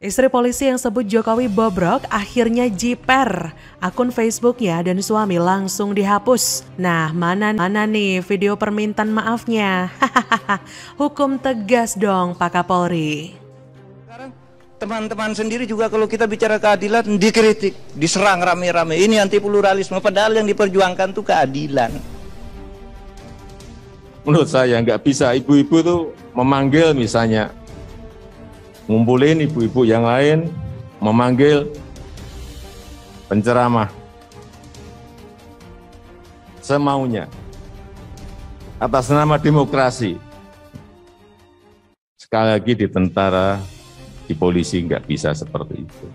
Istri polisi yang sebut Jokowi bobrok akhirnya jiper. Akun Facebooknya dan suami langsung dihapus. Nah, mana nih video permintaan maafnya? Hahaha, hukum tegas dong Pak Kapolri. Sekarang teman-teman sendiri juga kalau kita bicara keadilan dikritik, diserang rame-rame. Ini anti pluralisme, padahal yang diperjuangkan tuh keadilan. Menurut saya nggak bisa ibu-ibu tuh memanggil misalnya ngumpulin ibu-ibu yang lain, memanggil penceramah semaunya atas nama demokrasi. Sekali lagi di tentara, di polisi nggak bisa seperti itu.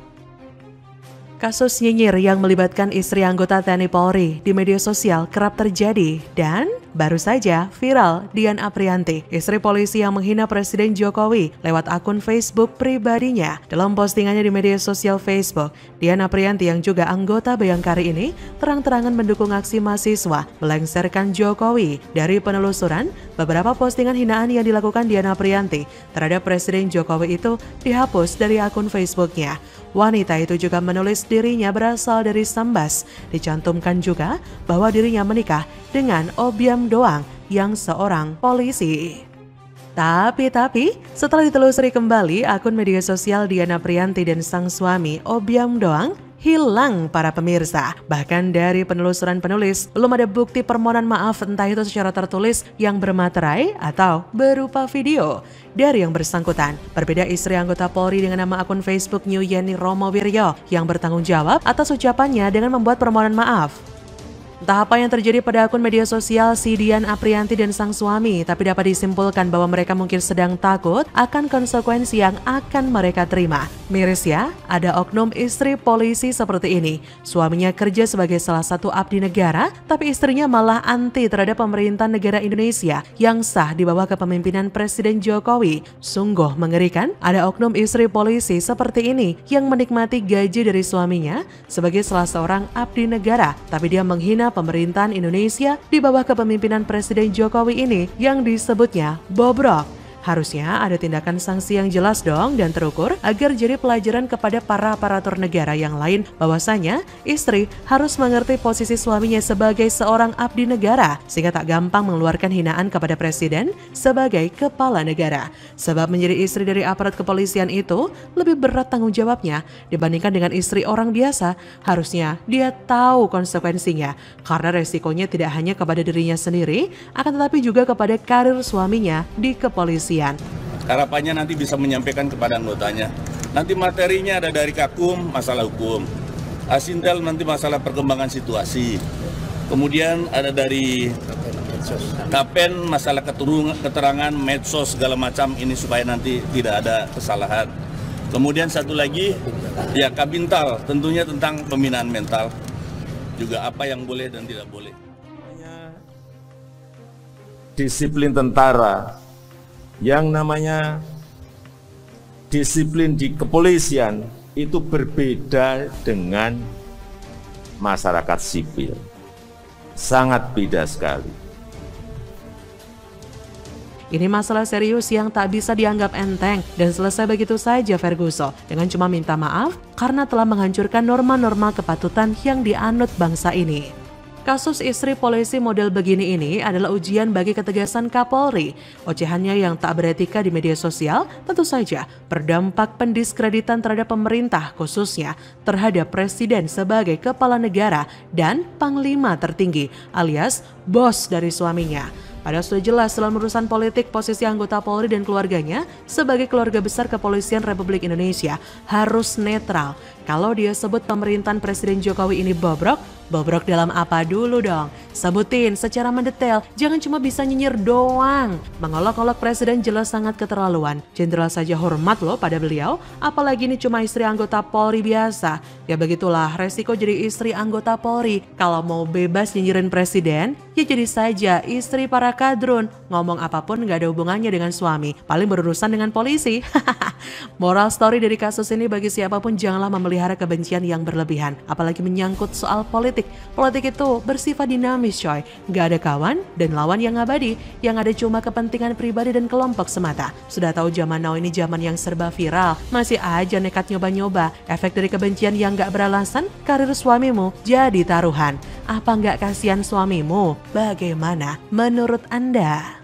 Kasus nyinyir yang melibatkan istri anggota TNI Polri di media sosial kerap terjadi dan baru saja viral Dian Aprianti, istri polisi yang menghina Presiden Jokowi lewat akun Facebook pribadinya. Dalam postingannya di media sosial Facebook, Dian Aprianti yang juga anggota Bayangkari ini terang-terangan mendukung aksi mahasiswa melengsarkan Jokowi. Dari penelusuran, beberapa postingan hinaan yang dilakukan Dian Aprianti terhadap Presiden Jokowi itu dihapus dari akun Facebooknya. Wanita itu juga menulis dirinya berasal dari Sambas. Dicantumkan juga bahwa dirinya menikah dengan Obiam Doang yang seorang polisi. Tapi setelah ditelusuri kembali akun media sosial Dian Aprianti dan sang suami Obiam Doang hilang para pemirsa. Bahkan dari penelusuran penulis, belum ada bukti permohonan maaf entah itu secara tertulis yang bermaterai atau berupa video dari yang bersangkutan. Berbeda istri anggota Polri dengan nama akun Facebook New Yeni Romo Wiryo yang bertanggung jawab atas ucapannya dengan membuat permohonan maaf. Entah apa yang terjadi pada akun media sosial si Dian Aprianti dan sang suami, tapi dapat disimpulkan bahwa mereka mungkin sedang takut akan konsekuensi yang akan mereka terima. Miris ya, ada oknum istri polisi seperti ini. Suaminya kerja sebagai salah satu abdi negara, tapi istrinya malah anti terhadap pemerintahan negara Indonesia yang sah di bawah kepemimpinan Presiden Jokowi. Sungguh mengerikan, ada oknum istri polisi seperti ini yang menikmati gaji dari suaminya sebagai salah seorang abdi negara, tapi dia menghina pemerintahan Indonesia di bawah kepemimpinan Presiden Jokowi ini yang disebutnya bobrok. Harusnya ada tindakan sanksi yang jelas dong dan terukur agar jadi pelajaran kepada para aparatur negara yang lain bahwasanya istri harus mengerti posisi suaminya sebagai seorang abdi negara sehingga tak gampang mengeluarkan hinaan kepada presiden sebagai kepala negara. Sebab menjadi istri dari aparat kepolisian itu lebih berat tanggung jawabnya dibandingkan dengan istri orang biasa. Harusnya dia tahu konsekuensinya karena resikonya tidak hanya kepada dirinya sendiri akan tetapi juga kepada karir suaminya di kepolisian. Harapannya nanti bisa menyampaikan kepada anggotanya. Nanti materinya ada dari Kakum, masalah hukum. Asintel nanti masalah perkembangan situasi. Kemudian ada dari Kapen, masalah keterangan, medsos, segala macam ini supaya nanti tidak ada kesalahan. Kemudian satu lagi, ya Kabintal, tentunya tentang pembinaan mental. Juga apa yang boleh dan tidak boleh. Disiplin tentara, yang namanya disiplin di kepolisian itu berbeda dengan masyarakat sipil. Sangat beda sekali. Ini masalah serius yang tak bisa dianggap enteng dan selesai begitu saja Ferguson dengan cuma minta maaf karena telah menghancurkan norma-norma kepatutan yang dianut bangsa ini. Kasus istri polisi model begini ini adalah ujian bagi ketegasan Kapolri. Ocehannya yang tak beretika di media sosial tentu saja berdampak pendiskreditan terhadap pemerintah khususnya terhadap presiden sebagai kepala negara dan panglima tertinggi alias bos dari suaminya. Padahal sudah jelas dalam urusan politik posisi anggota Polri dan keluarganya sebagai keluarga besar kepolisian Republik Indonesia harus netral. Kalau dia sebut pemerintahan Presiden Jokowi ini bobrok dalam apa dulu dong? Sebutin secara mendetail, jangan cuma bisa nyinyir doang. Mengolok-olok Presiden jelas sangat keterlaluan. Jenderal saja hormat loh pada beliau, apalagi ini cuma istri anggota Polri biasa. Ya begitulah resiko jadi istri anggota Polri. Kalau mau bebas nyinyirin Presiden, ya jadi saja istri para para kadrun. Ngomong apapun gak ada hubungannya dengan suami, paling berurusan dengan polisi. Moral story dari kasus ini bagi siapapun, janganlah memelihara kebencian yang berlebihan, apalagi menyangkut soal politik. Politik itu bersifat dinamis coy, gak ada kawan dan lawan yang abadi, yang ada cuma kepentingan pribadi dan kelompok semata. Sudah tahu zaman now ini zaman yang serba viral, masih aja nekat nyoba-nyoba. Efek dari kebencian yang gak beralasan, karir suamimu jadi taruhan. Apa gak kasihan suamimu? Bagaimana menurut Anda?